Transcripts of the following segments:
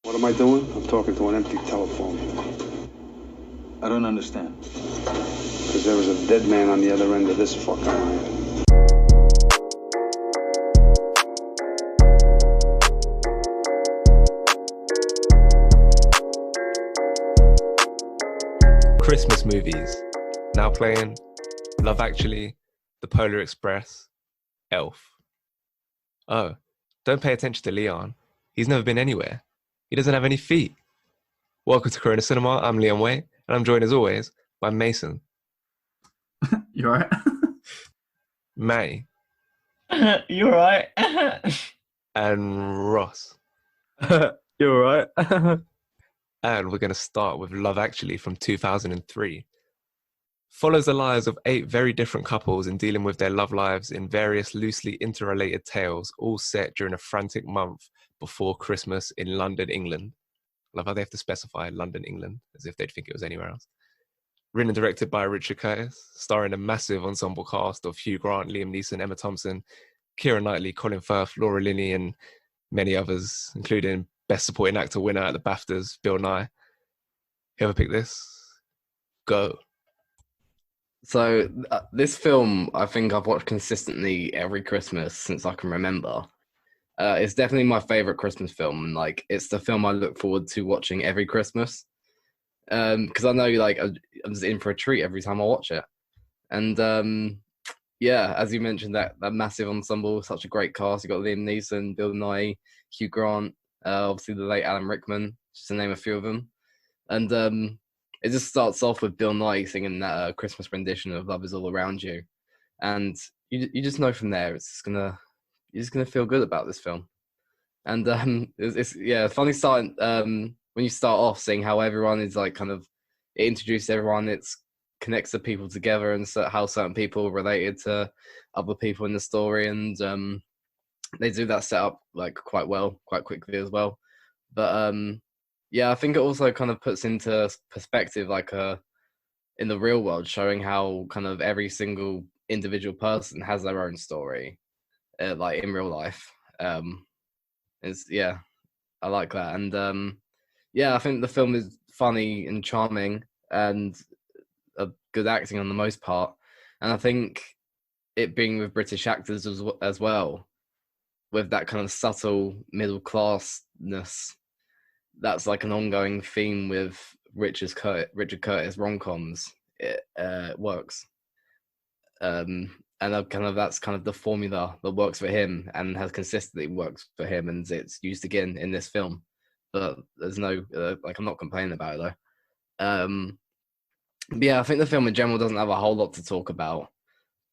What am I doing? I'm talking to an empty telephone. I don't understand. Because there was a dead man on the other end of this fucking line. Christmas movies. Now playing Love Actually, The Polar Express, Elf. Oh, don't pay attention to Leon. He's never been anywhere. He doesn't have any feet. Welcome to Corona Cinema. I'm Leon Way, and I'm joined as always by Mason, You alright? Matty, You're right. and Ross. You alright? And we're going to start with Love Actually from 2003. Follows the lives of 8 very different couples in dealing with their love lives in various loosely interrelated tales, all set during a frantic month before Christmas in London, England. Love how they have to specify London, England, as if they'd think it was anywhere else. Written and directed by Richard Curtis, starring a massive ensemble cast of Hugh Grant, Liam Neeson, Emma Thompson, Keira Knightley, Colin Firth, Laura Linney, and many others, including Best Supporting Actor winner at the BAFTAs, Bill Nye. Whoever picked this, go. So this film, I think I've watched consistently every Christmas since I can remember. It's definitely my favorite Christmas film, and like it's the film I look forward to watching every Christmas. Because I know like I'm just in for a treat every time I watch it. And yeah, as you mentioned, that massive ensemble, such a great cast. You got Liam Neeson, Bill Nye, Hugh Grant, obviously the late Alan Rickman, just to name a few of them. And it just starts off with Bill Nye singing that Christmas rendition of "Love Is All Around You," and you just know from there you're just gonna feel good about this film. And it's yeah, funny starting when you start off seeing how everyone is like kind of it introduces everyone, it's connects the people together, and so how certain people related to other people in the story, and they do that setup like quite well, quite quickly as well. But yeah, I think it also kind of puts into perspective like in the real world, showing how kind of every single individual person has their own story, like in real life. Is yeah, I like that, and yeah, I think the film is funny and charming and a good acting on the most part, and I think it being with British actors as well, with that kind of subtle middle classness, that's like an ongoing theme with Richard Curtis rom-coms. It works, and that's kind of the formula that works for him and has consistently worked for him, and it's used again in this film. But there's no like I'm not complaining about it though. But yeah, I think the film in general doesn't have a whole lot to talk about,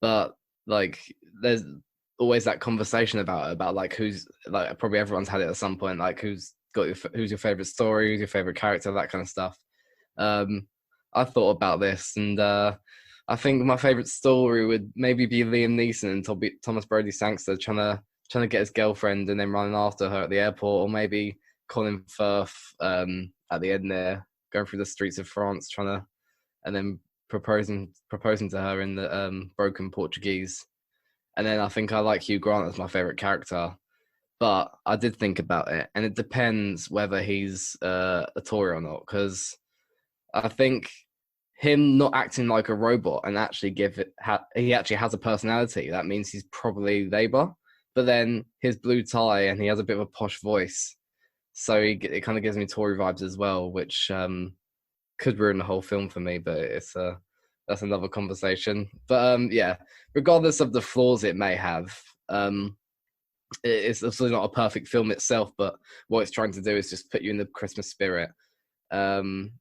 but like there's always that conversation about like who's like probably everyone's had it at some point, like who's your favorite story, who's your favorite character, that kind of stuff. I thought about this, and I think my favorite story would maybe be Liam Neeson and Thomas Brody Sangster trying to get his girlfriend and then running after her at the airport, or maybe Colin Firth at the end there going through the streets of France and then proposing to her in the broken Portuguese. And then I think I like Hugh Grant as my favorite character. But I did think about it, and it depends whether he's a Tory or not, because I think him not acting like a robot and actually he actually has a personality. That means he's probably Labour. But then his blue tie and he has a bit of a posh voice, so it kind of gives me Tory vibes as well, which could ruin the whole film for me. But that's another conversation. But yeah, regardless of the flaws it may have, it's also not a perfect film itself, but what it's trying to do is just put you in the Christmas spirit. And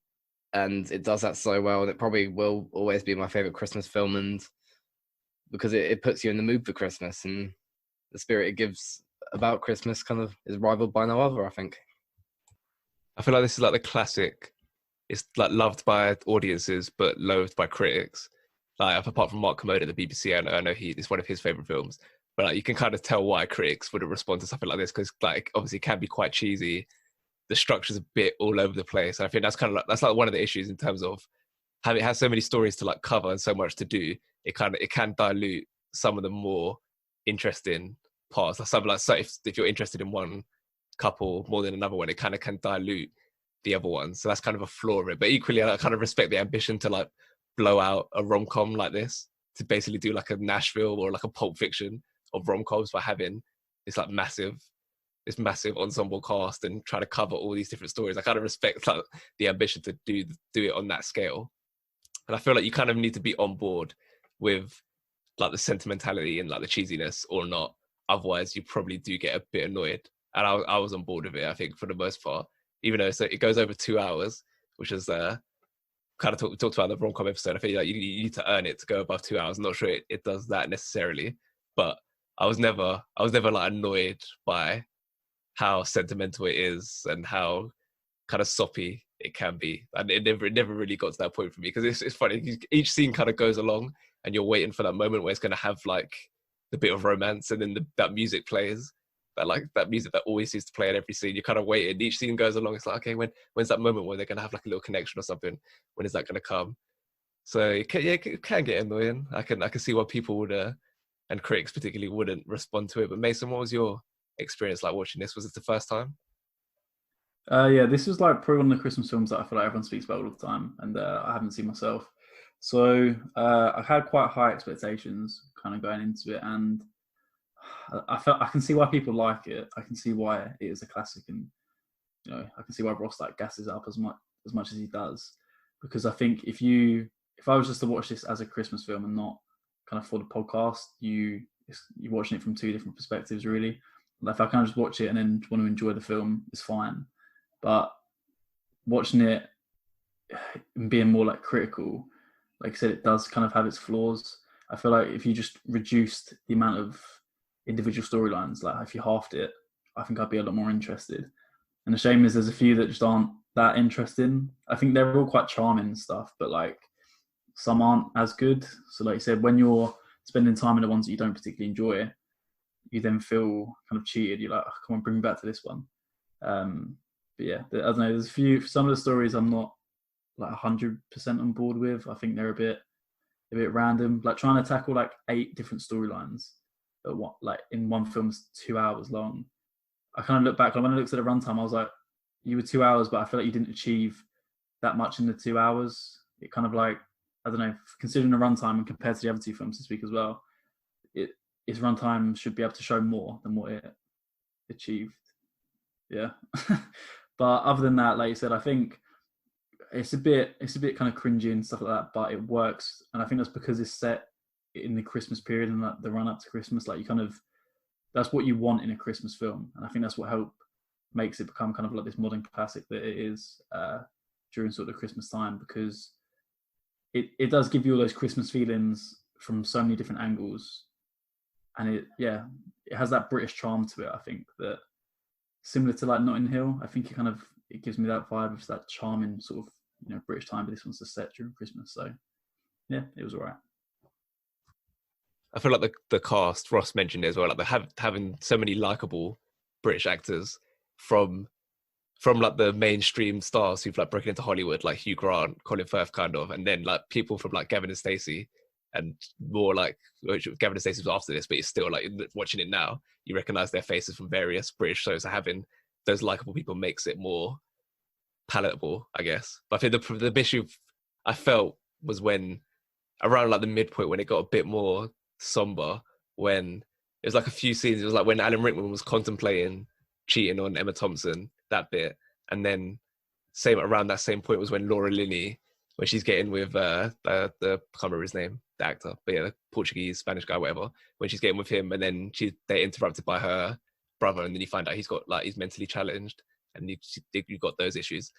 it does that so well, and it probably will always be my favorite Christmas film, and because it puts you in the mood for Christmas, and the spirit it gives about Christmas kind of is rivaled by no other, I think. I feel like this is like the classic. It's like loved by audiences, but loathed by critics. Like apart from Mark Kermode at the BBC, I know it's one of his favorite films. But like, you can kind of tell why critics wouldn't respond to something like this, because like obviously it can be quite cheesy. The structure's a bit all over the place. I think that's kind of like one of the issues in terms of how it has so many stories to like cover and so much to do. It can dilute some of the more interesting parts. Like something like, so if you're interested in one couple more than another one, it kind of can dilute the other one. So that's kind of a flaw of it. But equally, I kind of respect the ambition to like blow out a rom-com like this, to basically do like a Nashville or like a Pulp Fiction of rom-coms by having this like this massive ensemble cast and try to cover all these different stories. I kind of respect like the ambition to do it on that scale. And I feel like you kind of need to be on board with like the sentimentality and like the cheesiness or not. Otherwise, you probably do get a bit annoyed. And I was on board with it, I think, for the most part. Even though it goes over 2 hours, which is kind of we talked about the rom-com episode. I feel like you need to earn it to go above 2 hours. I'm not sure it does that necessarily, but I was never like annoyed by how sentimental it is and how kind of soppy it can be. And it never really got to that point for me, because it's funny. Each scene kind of goes along and you're waiting for that moment where it's going to have like the bit of romance, and then that music plays. That music that always seems to play at every scene. You're kind of waiting. Each scene goes along. It's like, okay, when's that moment where they're going to have like a little connection or something? When is that going to come? So it can get annoying. I can see why people would, and critics particularly, wouldn't respond to it. But Mason, what was your experience like watching this? Was it the first time? Yeah, this was like probably one of the Christmas films that I feel like everyone speaks about all the time, and I haven't seen myself. So I had quite high expectations kind of going into it, and I can see why people like it. I can see why it is a classic, and I can see why Ross like gasses up as much as he does, because I think if I was just to watch this as a Christmas film and not kind of for the podcast, you're watching it from two different perspectives, really. Like if I kind of just watch it and then want to enjoy the film, it's fine. But watching it and being more like critical, like I said, it does kind of have its flaws. I feel like if you just reduced the amount of individual storylines, like if you halved it, I think I'd be a lot more interested. And the shame is there's a few that just aren't that interesting. I think they're all quite charming and stuff, but like some aren't as good. So like you said, when you're spending time in the ones that you don't particularly enjoy, you then feel kind of cheated. You're like, oh, come on, bring me back to this one. But yeah, I don't know. There's some of the stories I'm not like 100% on board with. I think they're a bit random. Like trying to tackle like 8 different storylines, but what like in one film's 2 hours long. I kind of look back, like when I looked at the runtime, I was like, you were 2 hours, but I feel like you didn't achieve that much in the 2 hours. It kind of like, I don't know, considering the runtime and compared to the other 2 films this week as well, its runtime should be able to show more than what it achieved. Yeah. But other than that, like you said, I think it's a bit kind of cringy and stuff like that, but it works. And I think that's because it's set in the Christmas period and like the run up to Christmas. Like that's what you want in a Christmas film. And I think that's what makes it become kind of like this modern classic that it is during sort of the Christmas time, because it does give you all those Christmas feelings from so many different angles. And it has that British charm to it, I think, that similar to like Notting Hill. I think it gives me that vibe of that charming sort of British time, but this one's set during Christmas. So yeah, it was all right. I feel like the cast, Ross mentioned it as well, like having so many likable British actors from like the mainstream stars who've like broken into Hollywood, like Hugh Grant, Colin Firth kind of, and then like people from like Gavin and Stacey, and more like Gavin and Stacey was after this, but it's still like watching it now, you recognise their faces from various British shows. So having those likable people makes it more palatable, I guess. But I think the issue I felt was when around like the midpoint, when it got a bit more somber, when it was like a few scenes, it was like when Alan Rickman was contemplating cheating on Emma Thompson, that bit, and then around that same point was when Laura Linney, when she's getting with the I can't remember his name, the actor, but yeah, the Portuguese, Spanish guy, whatever, when she's getting with him, and then they're interrupted by her brother, and then you find out he's mentally challenged, and you got those issues.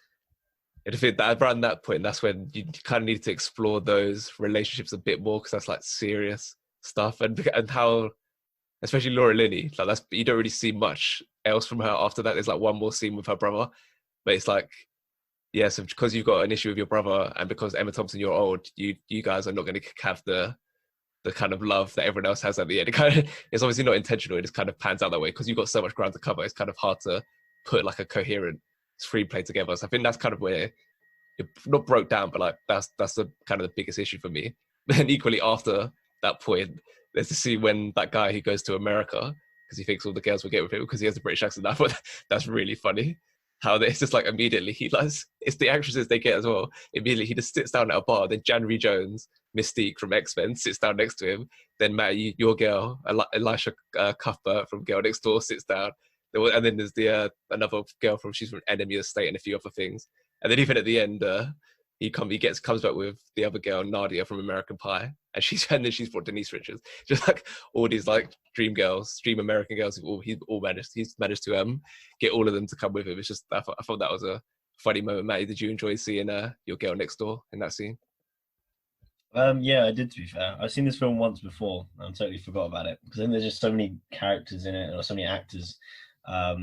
And I think that around that point, that's when you kind of need to explore those relationships a bit more, because that's like serious stuff, and how, especially Laura Linney, like you don't really see much else from her after that. There's like one more scene with her brother, but it's like, yeah, so because you've got an issue with your brother, and because Emma Thompson, you're old, you guys are not going to have the kind of love that everyone else has at the end. It's obviously not intentional. It just kind of pans out that way because you've got so much ground to cover. It's kind of hard to put like a coherent screenplay together. So I think that's kind of where it not broke down, but like that's the kind of the biggest issue for me. And equally after that point, there's to see when that guy who goes to America, because he thinks all the girls will get with him because he has a British accent. I thought that's really funny. How it's just like immediately he likes, it's the actresses they get as well. Immediately he just sits down at a bar. Then January Jones, Mystique from X-Men, sits down next to him. Then Matt, your girl, Elisha Cuthbert from Girl Next Door, sits down. And then there's the another girl she's from Enemy of the State and a few other things. And then even at the end, he comes back with the other girl, Nadia from American Pie, and then she's brought Denise Richards. Just like all these like dream American girls. He's managed to get all of them to come with him. It's just I thought that was a funny moment. Matty, did you enjoy seeing your girl next door in that scene? Yeah, I did. To be fair, I've seen this film once before. I totally forgot about it because I think there's just so many characters in it, or so many actors that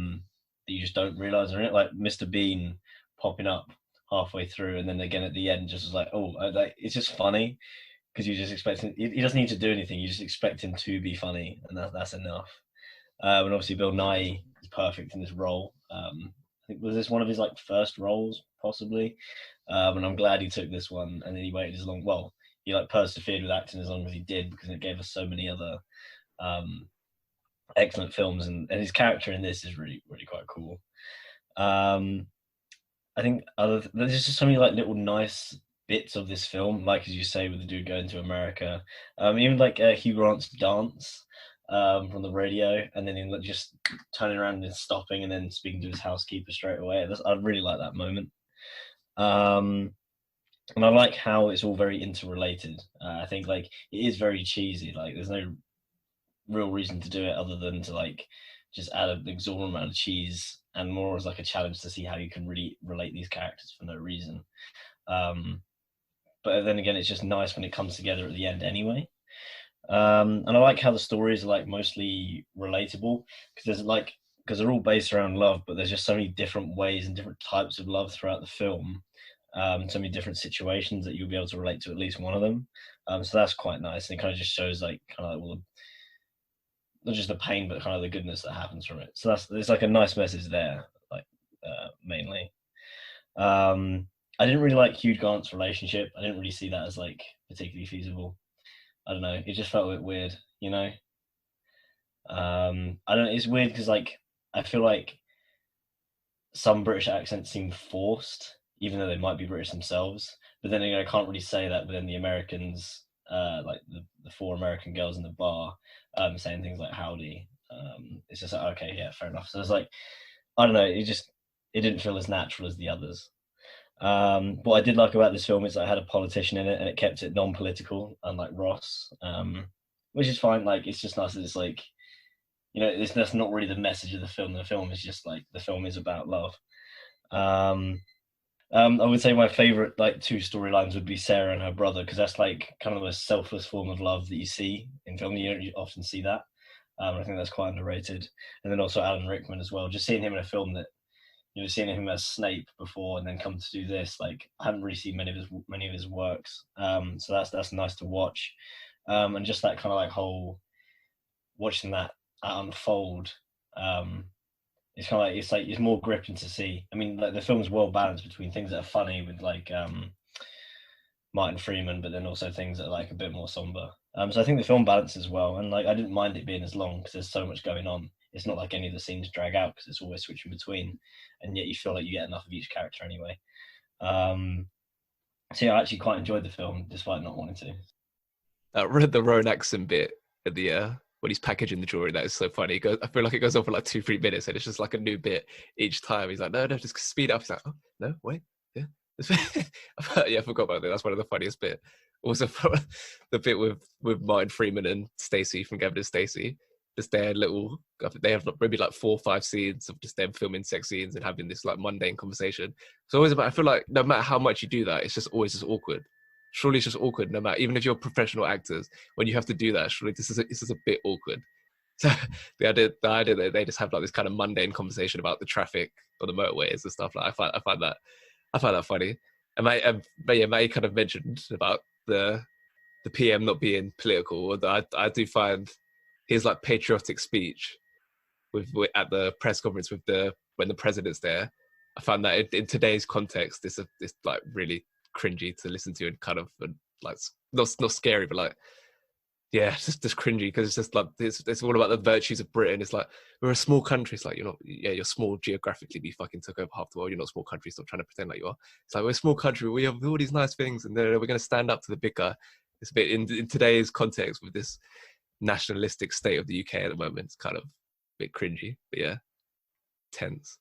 you just don't realize are in it. Like Mr. Bean popping up halfway through, and then again at the end, just was like, it's just funny because you just expect him. He doesn't need to do anything. You just expect him to be funny, and that's enough. And obviously, Bill Nighy is perfect in this role. I think was this one of his like first roles, possibly. And I'm glad he took this one, and then he waited as long. Well, he like persevered with acting as long as he did because it gave us so many other excellent films, and his character in this is really, really quite cool. I think there's just so many like little nice bits of this film, like as you say, with the dude going to America. Even like Hugh Grant's dance from the radio, and then him just turning around and stopping, and then speaking to his housekeeper straight away. I really like that moment. And I like how it's all very interrelated. I think like it is very cheesy. Like there's no real reason to do it other than to like just add an exorbitant amount of cheese, and more as like a challenge to see how you can really relate these characters for no reason. But then again, it's just nice when it comes together at the end anyway. And I like how the stories are like mostly relatable because they're all based around love, but there's just so many different ways and different types of love throughout the film. So many different situations that you'll be able to relate to at least one of them. So that's quite nice, and it kind of just shows like kind of like not just the pain, but kind of the goodness that happens from it. So there's like a nice message there, like mainly. I didn't really like Hugh Grant's relationship. I didn't really see that as like particularly feasible. I don't know. It just felt a bit weird, you know. I don't know. It's weird because like I feel like some British accents seem forced, even though they might be British themselves. But then again, I can't really say that within the Americans, like the four American girls in the bar, saying things like "howdy." It's just like, okay, yeah, fair enough. So it's like, I don't know. It didn't feel as natural as the others. What I did like about this film is that I had a politician in it, and it kept it non-political, unlike Ross, which is fine. Like, it's just nice that it's like, you know, that's not really the message of the film. The film is just like, the film is about love. I would say my favorite like two storylines would be Sarah and her brother, because that's like kind of the most selfless form of love that you see in film. You don't often see that. I think that's quite underrated. And then also Alan Rickman as well. Just seeing him in a film that, you know, seeing him as Snape before and then come to do this, like I haven't really seen many of his works. So that's nice to watch. And just that kind of like whole watching that unfold. It's kind of like it's more gripping to see. I mean, like the film's well balanced between things that are funny with like Martin Freeman, but then also things that are like a bit more somber. So I think the film balances well, and like I didn't mind it being as long because there's so much going on. It's not like any of the scenes drag out because it's always switching between, and yet you feel like you get enough of each character anyway. So yeah, I actually quite enjoyed the film despite not wanting to. The Rowan Atkinson bit at the when he's packaging the jewelry, that is so funny. I feel like it goes on for like 2-3 minutes, and it's just like a new bit each time. He's like, no, just speed up. He's like, oh no, wait, yeah. Yeah, I forgot about that. That's one of the funniest bit. Also, the bit with Martin Freeman and Stacey from Gavin and Stacey, just their little, they have maybe like 4 or 5 scenes of just them filming sex scenes and having this like mundane conversation. So always about, I feel like no matter how much you do that, it's just always just awkward. Surely it's just awkward, no matter, even if you're professional actors, when you have to do that, surely this is a bit awkward. So the idea that they just have like this kind of mundane conversation about the traffic or the motorways and stuff, like I find that funny. And May kind of mentioned about the PM not being political. I do find his like patriotic speech with at the press conference when the president's there. I found that in today's context, it's like really cringy to listen to, and kind of like not scary, but like yeah, it's just cringy because it's just like it's all about the virtues of Britain. It's like we're a small country. It's like you're small geographically, but you fucking took over half the world. You're not a small country. Stop trying to pretend like you are. It's like we're a small country. We have all these nice things, and we're going to stand up to the big guy. It's a bit in today's context with this nationalistic state of the UK at the moment. It's kind of a bit cringy, but yeah, tense.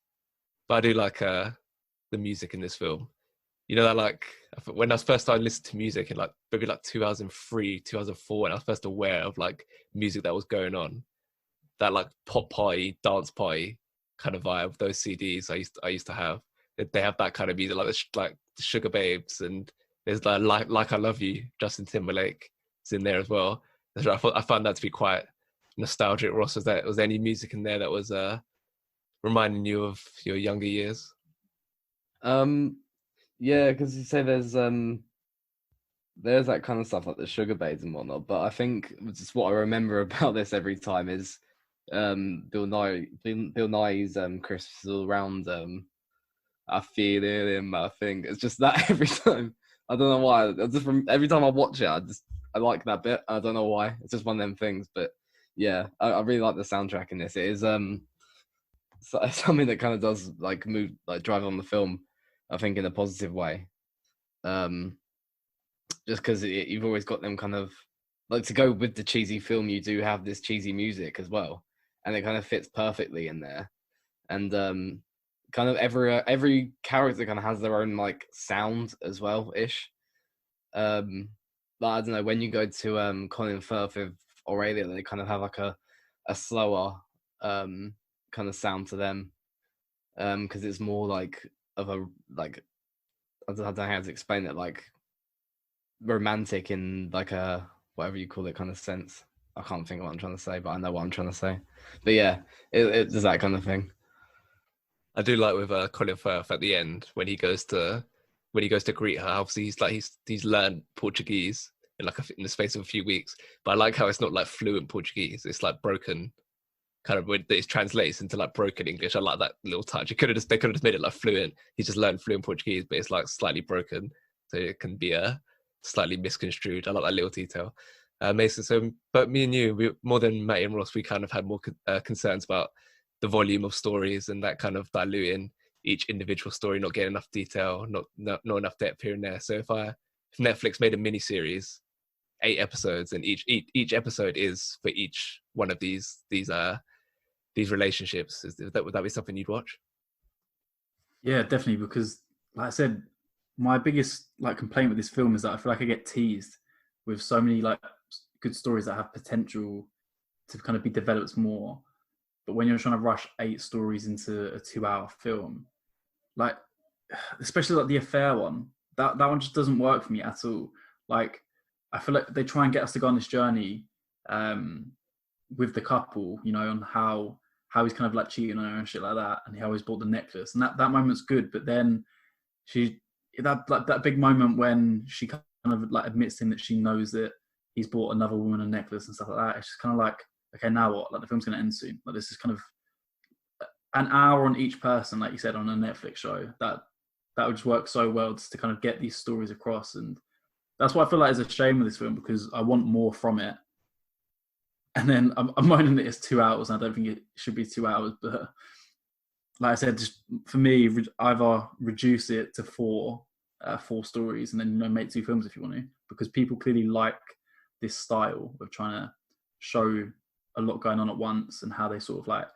But I do like the music in this film. You know that like when I was first started listening to music in like maybe like 2003, 2004, when I was first aware of like music that was going on, that like pop party, dance party kind of vibe. Those CDs I used to have. They have that kind of music, like the Sugar Babes, and there's like I Love You, Justin Timberlake is in there as well. I found that to be quite nostalgic. Ross, was there any music in there that was reminding you of your younger years? Yeah, because you say there's that kind of stuff like the Sugar Babes and whatnot, but I think just what I remember about this every time is Bill Nye's Christmas All Around. I feel it in my thing. It's just that every time. I don't know why. Every time I watch it, I like that bit. I don't know why. It's just one of them things. But yeah, I really like the soundtrack in this. It is something that kind of does like move, like drive on the film, I think, in a positive way. Just because you've always got them kind of like, to go with the cheesy film, you do have this cheesy music as well, and it kind of fits perfectly in there. And kind of every character kind of has their own like sound as well ish. But I don't know, when you go to Colin Firth with Aurelia, they kind of have like a slower kind of sound to them, because it's more like of a like, I don't know how to explain it, like romantic in like a whatever you call it kind of sense. I can't think of what I'm trying to say, but I know what I'm trying to say. But yeah, it does that kind of thing. I do like with Colin Firth at the end when he goes to greet her. Obviously, he's learned Portuguese in in the space of a few weeks. But I like how it's not like fluent Portuguese. It's like broken, kind of when it translates into like broken English. I like that little touch. They could have just made it like fluent. He just learned fluent Portuguese, but it's like slightly broken, so it can be slightly misconstrued. I like that little detail. Mason, so but me and you, we more than Matty and Ross, we kind of had more concerns about the volume of stories and that kind of diluting each individual story, not getting enough detail, not enough depth here and there. So if Netflix made a mini series, 8 episodes, and each episode is for each one of these relationships, would that be something you'd watch? Yeah, definitely, because like I said, my biggest like complaint with this film is that I feel like I get teased with so many like good stories that have potential to kind of be developed more. But when you're trying to rush 8 stories into a 2-hour film, like especially like the affair one, that one just doesn't work for me at all. Like I feel like they try and get us to go on this journey with the couple, you know, on how he's kind of like cheating on her and shit like that, and how he's bought the necklace, and that moment's good. But then that big moment when she kind of like admits to him that she knows that he's bought another woman a necklace and stuff like that. It's just kind of like, okay, now what? Like the film's going to end soon. Like this is kind of an hour on each person, like you said, on a Netflix show. That would just work so well just to kind of get these stories across. And that's what I feel like is a shame with this film, because I want more from it. And then I'm moaning that it's 2 hours, and I don't think it should be 2 hours. But like I said, just for me, either reduce it to 4 stories, and then make 2 films if you want to, because people clearly like this style of trying to show a lot going on at once and how they sort of like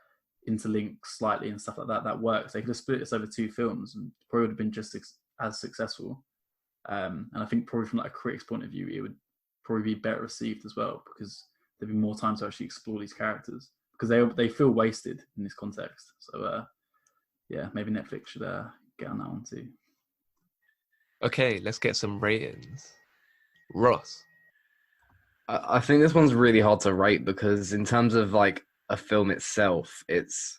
interlink slightly and stuff like that. That works. They could have split this over 2 films and probably would have been just as successful. And I think probably from like a critic's point of view, it would probably be better received as well, because there'd be more time to actually explore these characters, because they feel wasted in this context. So yeah, maybe Netflix should get on that one too. Okay, let's get some ratings. Ross. I think this one's really hard to rate, because in terms of like a film itself, it's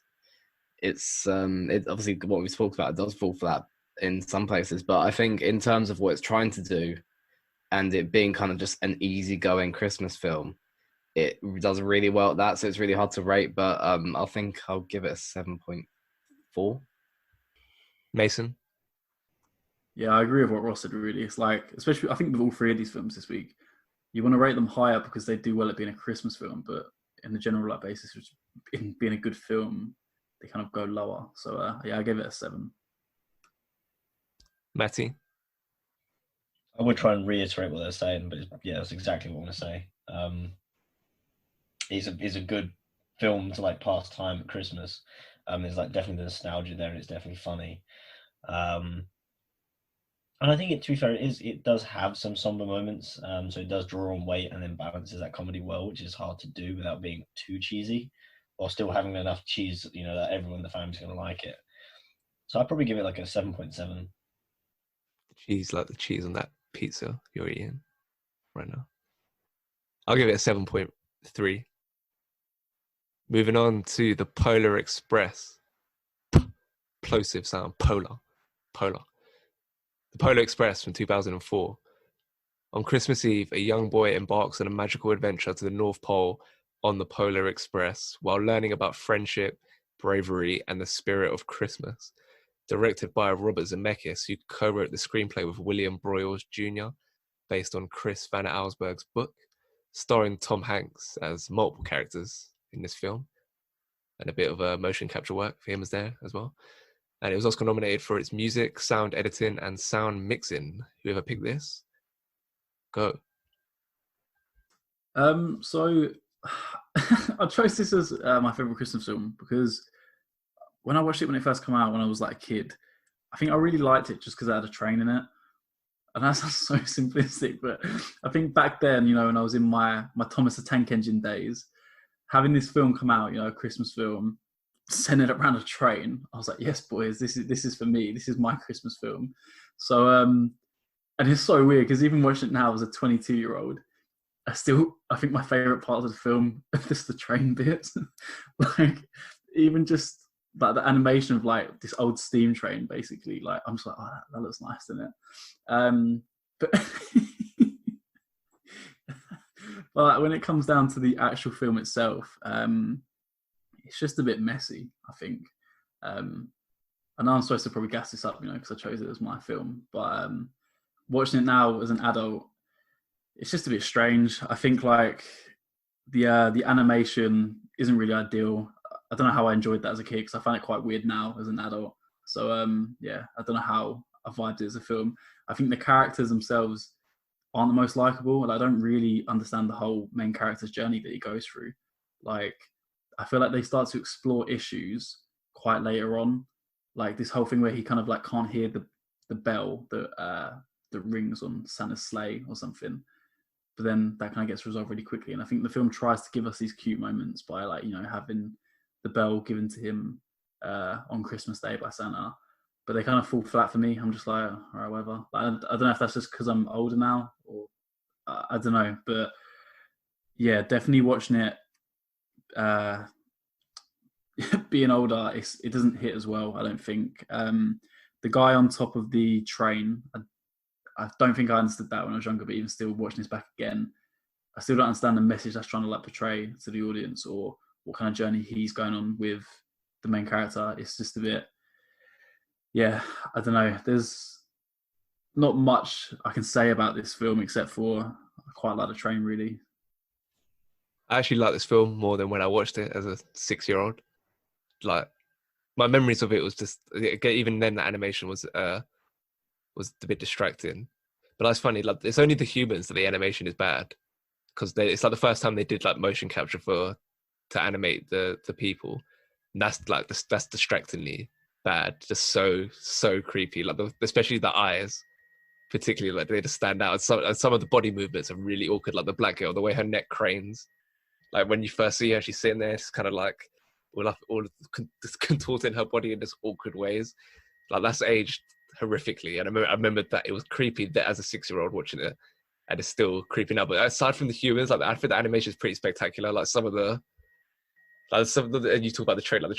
obviously what we spoke about, it does fall flat in some places, but I think in terms of what it's trying to do and it being kind of just an easygoing Christmas film, it does really well at that. So it's really hard to rate, but I think I'll give it a 7.4. Mason. Yeah, I agree with what Ross said. Really, it's like, especially I think with all 3 of these films this week, you want to rate them higher because they do well at being a Christmas film, but in the general like basis, which in being a good film, they kind of go lower. So yeah, I gave it a 7. Matty? I would try and reiterate what they're saying, but yeah, that's exactly what I'm going to say. It's a good film to like pass time at Christmas. There's like definitely the nostalgia there, and it's definitely funny. And I think to be fair, it does have some somber moments. So it does draw on weight and then balances that comedy well, which is hard to do without being too cheesy, or still having enough cheese, that everyone in the family's going to like it. So I'd probably give it like a 7.7. Cheese, like the cheese on that pizza you're eating right now. I'll give it a 7.3. Moving on to the Polar Express. Plosive sound, polar. The Polar Express from 2004. On Christmas Eve, a young boy embarks on a magical adventure to the North Pole on the Polar Express while learning about friendship, bravery, and the spirit of Christmas. Directed by Robert Zemeckis, who co-wrote the screenplay with William Broyles Jr., based on Chris Van Allsburg's book, starring Tom Hanks as multiple characters in this film, and a bit of motion capture work for him as there as well. And it was Oscar nominated for its music, sound editing, and sound mixing. Whoever picked this, go. So I chose this as my favorite Christmas film because when I watched it when it first came out when I was like a kid, I think I really liked it just because it had a train in it. And that sounds so simplistic, but I think back then, when I was in my Thomas the Tank Engine days, having this film come out, a Christmas film, centered around a train, I was like, yes, boys, this is for me. This is my Christmas film. So, and it's so weird because even watching it now as a 22-year-old, I think my favorite part of the film is just the train bits. Like, even just like the animation of like this old steam train, basically. Like, I'm just like, oh, that looks nice, doesn't it? But but when it comes down to the actual film itself, it's just a bit messy, I think. I know I'm supposed to probably gas this up, because I chose it as my film. But watching it now as an adult, it's just a bit strange. I think like the animation isn't really ideal. I don't know how I enjoyed that as a kid because I find it quite weird now as an adult. So yeah, I don't know how I vibed it as a film. I think the characters themselves aren't the most likable, and I don't really understand the whole main character's journey that he goes through. Like, I feel like they start to explore issues quite later on, like this whole thing where he kind of like can't hear the bell that rings on Santa's sleigh or something. But then that kind of gets resolved really quickly, and I think the film tries to give us these cute moments by like having the bell given to him on Christmas Day by Santa, but they kind of fall flat for me. I'm just like, all right, whatever. Like, I don't know if that's just because I'm older now, or I don't know, but yeah, definitely watching it. Being older, it doesn't hit as well, I don't think. The guy on top of the train, I don't think I understood that when I was younger, but even still watching this back again, I still don't understand the message that's trying to like portray to the audience, or what kind of journey he's going on with the main character. It's just a bit, yeah, I don't know. There's not much I can say about this film except for I quite like the train, really. I actually like this film more than when I watched it as a 6-year-old. Like, my memories of it was just, even then the animation was a bit distracting. But that's funny, like, it's only the humans that the animation is bad, because it's like the first time they did like motion capture to animate the people, and that's distractingly bad, just so creepy. Like especially the eyes, particularly, like they just stand out. And some of the body movements are really awkward. Like the black girl, the way her neck cranes, like when you first see her, she's sitting there, it's kind of like all just contorting her body in this awkward ways. Like that's aged horrifically, and I remember that it was creepy that as a 6-year-old watching it, and it's still creeping out. But aside from the humans, like I think the animation is pretty spectacular. Like and you talk about the trailer.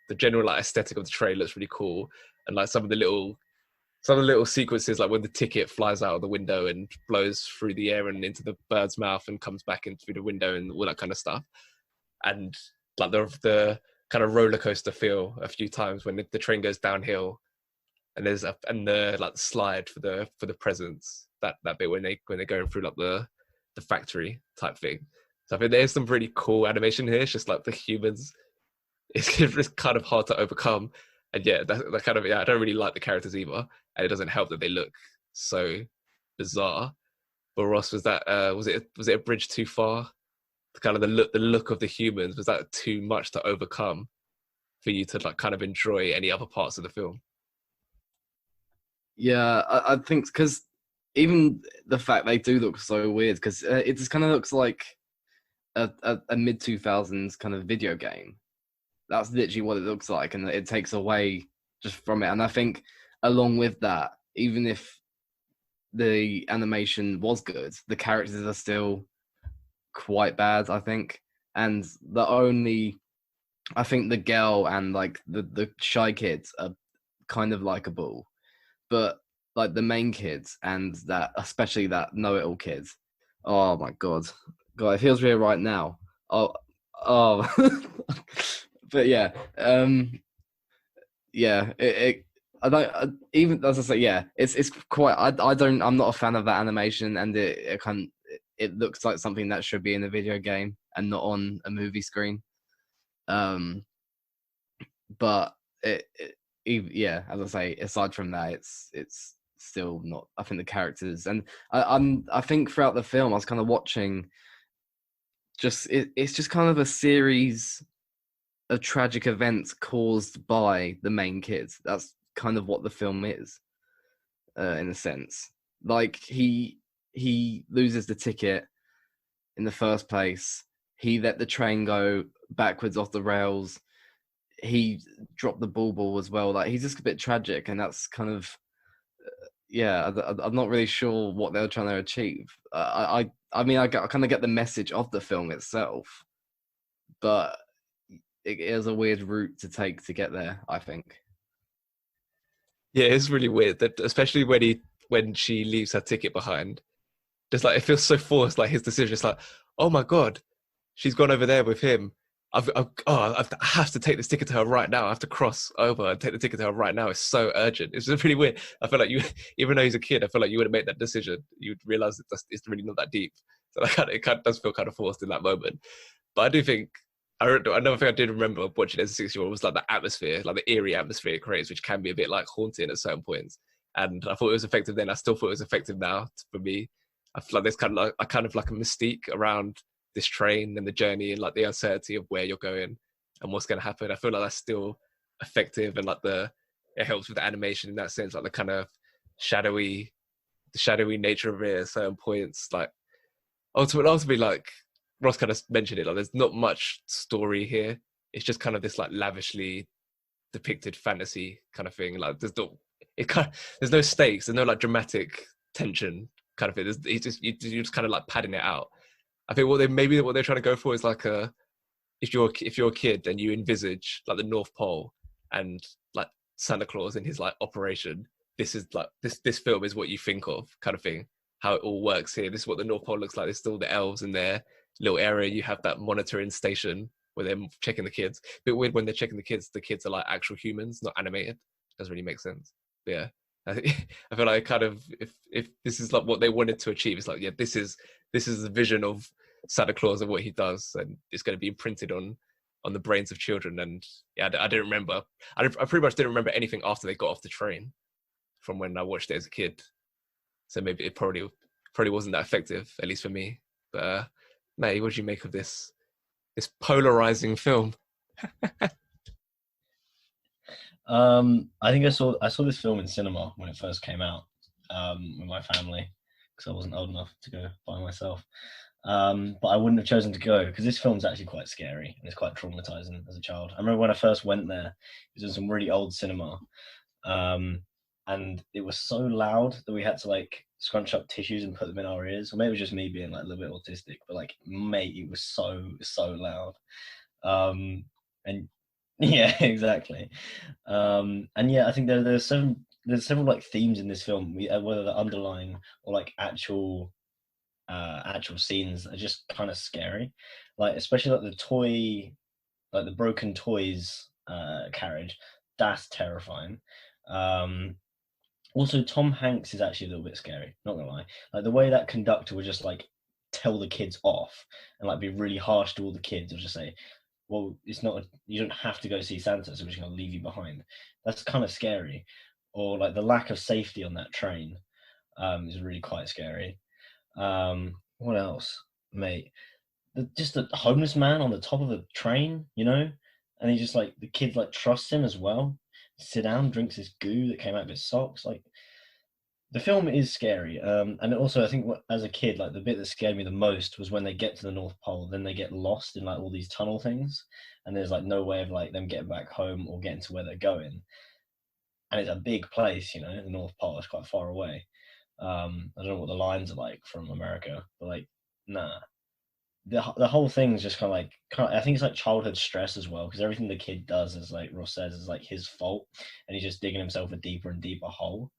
The general like aesthetic of the trailer looks really cool, and like some of the little sequences, like when the ticket flies out of the window and blows through the air and into the bird's mouth and comes back in through the window and all that kind of stuff, and like the kind of roller coaster feel a few times when the train goes downhill, and the like slide for the presents, that bit when they're going through like the the factory type thing. So I think there's some really cool animation here. It's just like the humans, it's just kind of hard to overcome. And yeah, that kind of, yeah, I don't really like the characters either. And it doesn't help that they look so bizarre. But Ross, was it a bridge too far? Kind of the look of the humans, was that too much to overcome for you to like kind of enjoy any other parts of the film? Yeah, I think because even the fact they do look so weird, because it just kind of looks like a mid 2000s kind of video game. That's literally what it looks like, and it takes away just from it. And I think along with that, even if the animation was good, the characters are still quite bad, I think. And I think the girl and like the shy kids are kind of likable, but like the main kids and that, especially that know-it-all kid, oh my god, it feels real right now. Oh, but yeah, yeah, I don't even, as I say, yeah, it's quite. I'm not a fan of that animation, and it looks like something that should be in a video game and not on a movie screen. But yeah, as I say, aside from that, it's still not. I think the characters, and I think throughout the film, I was kind of watching. It's just kind of a series of tragic events caused by the main kids. That's kind of what the film is, in a sense. Like he loses the ticket in the first place. He let the train go backwards off the rails. He dropped the ball as well. Like he's just a bit tragic, and that's kind of yeah. I'm not really sure what they're trying to achieve. I mean, I kind of get the message of the film itself, but it is a weird route to take to get there, I think. Yeah, it's really weird that, especially when she leaves her ticket behind, just like it feels so forced. Like his decision is like, oh my god, she's gone over there with him. I have to take this ticket to her right now. I have to cross over and take the ticket to her right now. It's so urgent. It's just really weird. I feel like you, even though he's a kid, I feel like you wouldn't make that decision. You'd realize it's really not that deep. So it kind of does feel kind of forced in that moment. But I do think, another thing I did remember watching as a 6-year-old was like the atmosphere, like the eerie atmosphere it creates, which can be a bit like haunting at certain points. And I thought it was effective then. I still thought it was effective now for me. I feel like there's kind of like a mystique around this train and the journey and like the uncertainty of where you're going and what's going to happen. I feel like that's still effective, and like it helps with the animation in that sense, like the kind of shadowy nature of it at certain points. Like ultimately, like Ross kind of mentioned it, like there's not much story here. It's just kind of this like lavishly depicted fantasy kind of thing. Like there's no stakes, there's no like dramatic tension kind of thing. You're just kind of like padding it out. I think what they're trying to go for is like if you're a kid and you envisage like the North Pole and like Santa Claus in his like operation, this is like this film is what you think of kind of thing. How it all works here. This is what the North Pole looks like. There's still the elves in their little area. You have that monitoring station where they're checking the kids. A bit weird when they're checking the kids are like actual humans, not animated. Doesn't really make sense. But yeah. I feel like kind of if this is like what they wanted to achieve, it's like, yeah, this is the vision of Santa Claus and what he does, and it's going to be imprinted on the brains of children. And yeah, I didn't remember. I pretty much didn't remember anything after they got off the train from when I watched it as a kid. So maybe it probably wasn't that effective, at least for me. But May, what did you make of this polarizing film? I think I saw this film in cinema when it first came out, with my family, because I wasn't old enough to go by myself. But I wouldn't have chosen to go because this film's actually quite scary and it's quite traumatizing as a child. I remember when I first went there, it was in some really old cinema, and it was so loud that we had to like scrunch up tissues and put them in our ears. Or maybe it was just me being like a little bit autistic, but like, mate, it was so loud. And yeah, exactly. And yeah, I think there's several like themes in this film, whether they're underlying or like actual scenes, are just kind of scary. Like especially like the broken toys carriage. That's terrifying. Also, Tom Hanks is actually a little bit scary. Not gonna lie. Like the way that conductor would just like tell the kids off and like be really harsh to all the kids, or just say, well, it's not, you don't have to go see Santa, so we're just going to leave you behind. That's kind of scary. Or like the lack of safety on that train is really quite scary. What else, mate? Just the homeless man on the top of a train, you know, and he just like, the kid like trusts him as well. Sit down, drinks his goo that came out of his socks. Like, the film is scary, and also I think as a kid, like the bit that scared me the most was when they get to the North Pole, then they get lost in like all these tunnel things, and there's like no way of like them getting back home or getting to where they're going. And it's a big place, you know, the North Pole is quite far away. I don't know what the lines are like from America, but like, nah. The whole thing's just kind of like, I think it's like childhood stress as well, because everything the kid does, is like Ross says, is like his fault, and he's just digging himself a deeper and deeper hole.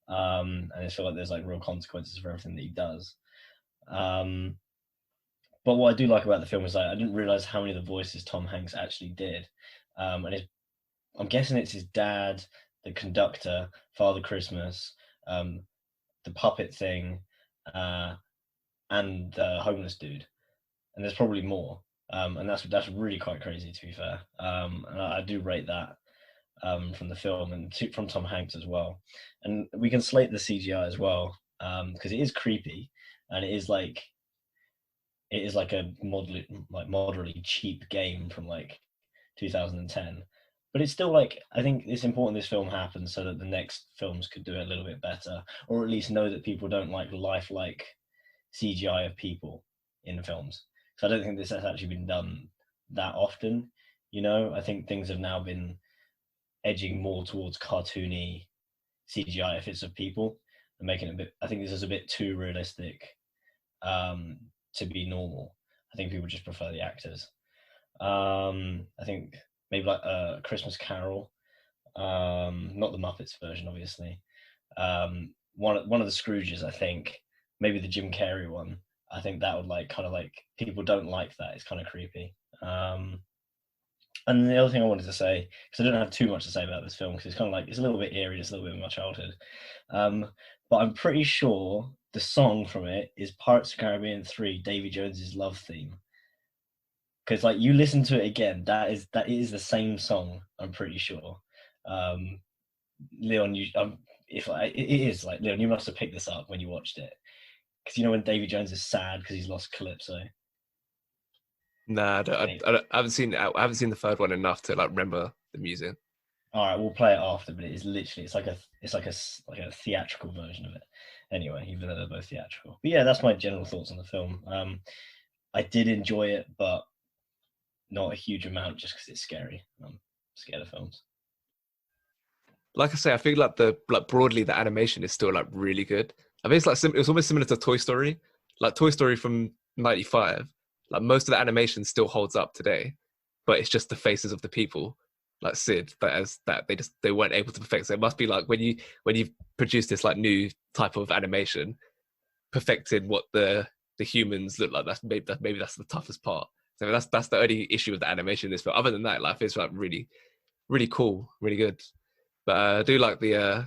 And I feel like there's like real consequences for everything that he does. But what I do like about the film is like, I didn't realize how many of the voices Tom Hanks actually did. And I'm guessing it's his dad, the conductor, Father Christmas, the puppet thing, and the homeless dude. And there's probably more. And that's really quite crazy, to be fair. And I do rate that. From the film, and from Tom Hanks as well. And we can slate the CGI as well, because it is creepy, and it is like a moderately cheap game from like 2010. But it's still like, I think it's important this film happens so that the next films could do it a little bit better, or at least know that people don't like lifelike CGI of people in films. So I don't think this has actually been done that often. You know, I think things have now been edging more towards cartoony CGI if it's of people, and making it a bit, I think this is a bit too realistic to be normal. I think people just prefer the actors. I think maybe like a Christmas Carol, not the Muppets version, obviously. One of the Scrooges, I think, maybe the Jim Carrey one. I think that would like, kind of like, people don't like that. It's kind of creepy. And the other thing I wanted to say, because I don't have too much to say about this film, because it's kind of like, it's a little bit eerie, it's a little bit of my childhood. But I'm pretty sure the song from it is Pirates of the Caribbean 3, Davy Jones's Love Theme. Because like, you listen to it again, that is the same song, I'm pretty sure. Leon, it is like, Leon, you must have picked this up when you watched it. Because you know when Davy Jones is sad because he's lost Calypso. Nah, I haven't seen the third one enough to like remember the music. All right, we'll play it after, but it is literally, it's like a theatrical version of it. Anyway, even though they're both theatrical. But yeah, that's my general thoughts on the film. I did enjoy it, but not a huge amount, just because it's scary. I'm scared of films. Like I say, I feel like broadly the animation is still like really good. I think it's like it was almost similar to Toy Story, like Toy Story from '95. Like most of the animation still holds up today, but it's just the faces of the people, like Sid, they weren't able to perfect. So it must be like when you produce this like new type of animation, perfecting what the humans look like. Maybe that's the toughest part. So that's the only issue with the animation in this film. Other than that, like it's like really, really cool, really good. But I do like the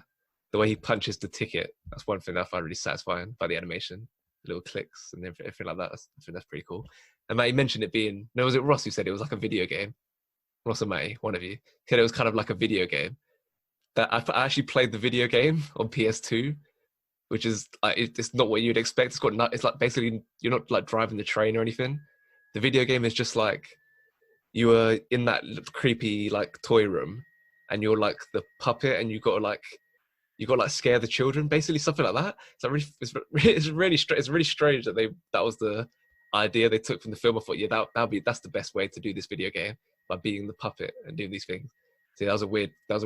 way he punches the ticket. That's one thing that I find really satisfying by the animation. Little clicks and everything like that. I think that's pretty cool. And Matty mentioned it being, no, was it Ross who said it was like a video game? Ross or Matty, one of you, said it was kind of like a video game. That I actually played the video game on PS2, which is like, it's not what you'd expect. It's like basically you're not like driving the train or anything. The video game is just like you were in that creepy like toy room, and you're like the puppet, and you got to like scare the children, basically, something like that. So it's really strange that that was the idea they took from the film. I thought, yeah, that's the best way to do this video game, by being the puppet and doing these things. See, that was a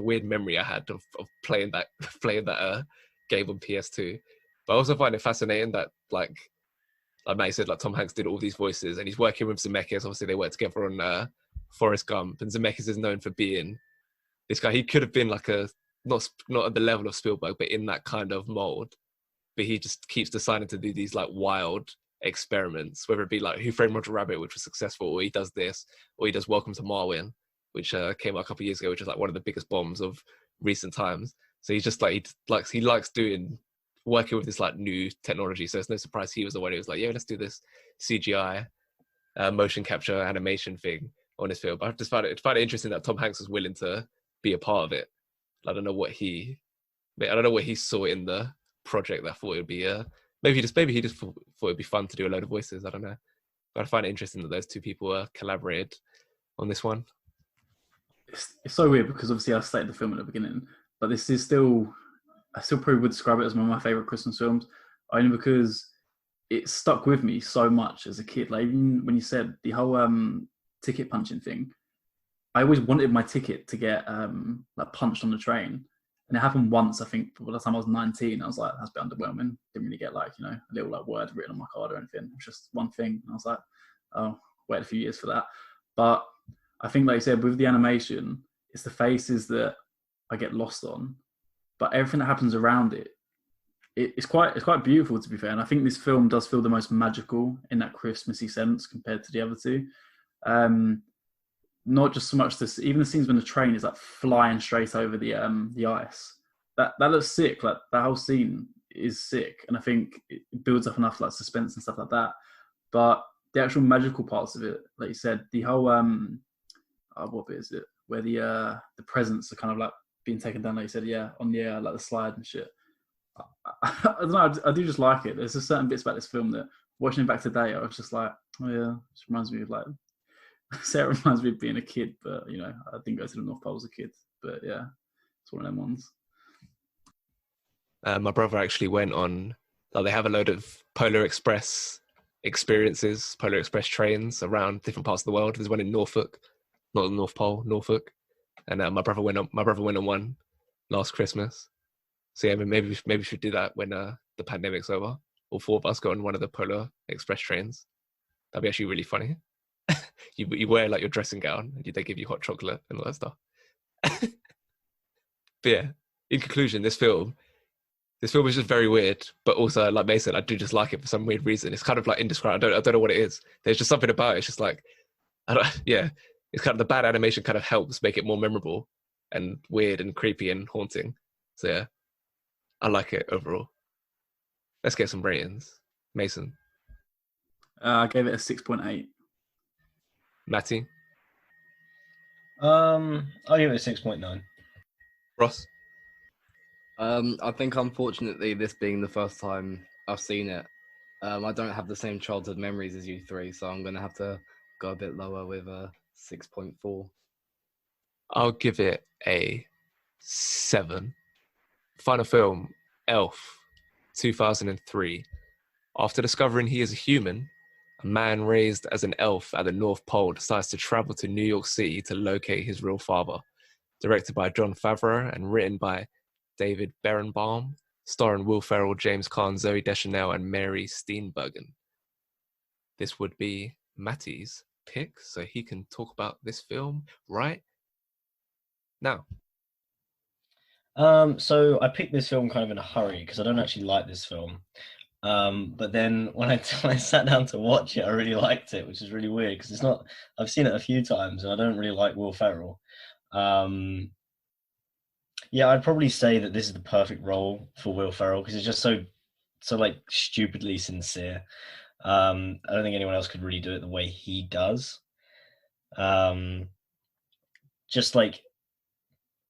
weird memory I had of playing that game on PS2. But I also find it fascinating that like Matt said, like Tom Hanks did all these voices, and he's working with Zemeckis. Obviously, they worked together on Forrest Gump, and Zemeckis is known for being this guy. He could have been like not at the level of Spielberg, but in that kind of mold. But he just keeps deciding to do these like wild experiments, whether it be like Who Framed Roger Rabbit, which was successful, or he does this, or he does Welcome to Marwen, which came out a couple of years ago, which is like one of the biggest bombs of recent times. So he's just like he likes doing working with this like new technology, so it's no surprise he was the one who was like, yeah, let's do this CGI motion capture animation thing on this film. But I just find it interesting that Tom Hanks was willing to be a part of it. I don't know what he saw in the project that thought it would be maybe he just thought it'd be fun to do a load of voices. I don't know, but I find it interesting that those two people collaborated on this one. It's so weird because obviously I stated the film at the beginning, but this is I still probably would describe it as one of my favorite Christmas films, only because it stuck with me so much as a kid. Like even when you said the whole ticket punching thing, I always wanted my ticket to get like punched on the train, and it happened once. I think by the time I was 19, I was like, that's a bit underwhelming. Didn't really get like a little like word written on my card or anything. It was just one thing, and I was like, oh, wait a few years for that. But I think, like you said, with the animation, it's the faces that I get lost on, but everything that happens around it, it's quite beautiful, to be fair. And I think this film does feel the most magical in that Christmassy sense compared to the other two. Not just so much this, even the scenes when the train is like flying straight over the ice. That looks sick. Like that whole scene is sick, and I think it builds up enough like suspense and stuff like that. But the actual magical parts of it, like you said, the whole what bit is it? Where the presents are kind of like being taken down, like you said, on the like the slide and shit. I don't know. I do just like it. There's just certain bits about this film that watching it back today, I was just like, oh yeah, it reminds me of like. Sarah reminds me of being a kid, but I didn't go to the North Pole as a kid. But yeah, it's one of them ones. My brother actually went on. They have a load of Polar Express experiences, Polar Express trains around different parts of the world. There's one in Norfolk, not the North Pole, Norfolk. And my brother went on one last Christmas. So yeah, maybe we should do that when the pandemic's over. All four of us go on one of the Polar Express trains. That'd be actually really funny. You wear like your dressing gown, and they give you hot chocolate and all that stuff. But yeah, in conclusion, this film is just very weird, but also like Mason, I do just like it for some weird reason. It's kind of like indescribable. I don't know what it is. There's just something about it. It's just like it's kind of the bad animation kind of helps make it more memorable and weird and creepy and haunting. So yeah, I like it overall. Let's get some ratings. Mason. I gave it a 6.8. Matty. I'll give it a 6.9. Ross. I think unfortunately, this being the first time I've seen it, I don't have the same childhood memories as you three, so I'm gonna have to go a bit lower with a 6.4. I'll give it a 7. Final film, Elf, 2003. After discovering he is a human, a man raised as an elf at the North Pole decides to travel to New York City to locate his real father. Directed by Jon Favreau and written by David Berenbaum, starring Will Ferrell, James Caan, Zooey Deschanel, and Mary Steenburgen. This would be Matty's pick, so he can talk about this film right now. So I picked this film kind of in a hurry because I don't actually like this film. But then when I sat down to watch it, I really liked it, which is really weird because I've seen it a few times and I don't really like Will Ferrell. Yeah, I'd probably say that this is the perfect role for Will Ferrell because it's just so like stupidly sincere. I don't think anyone else could really do it the way he does. Just like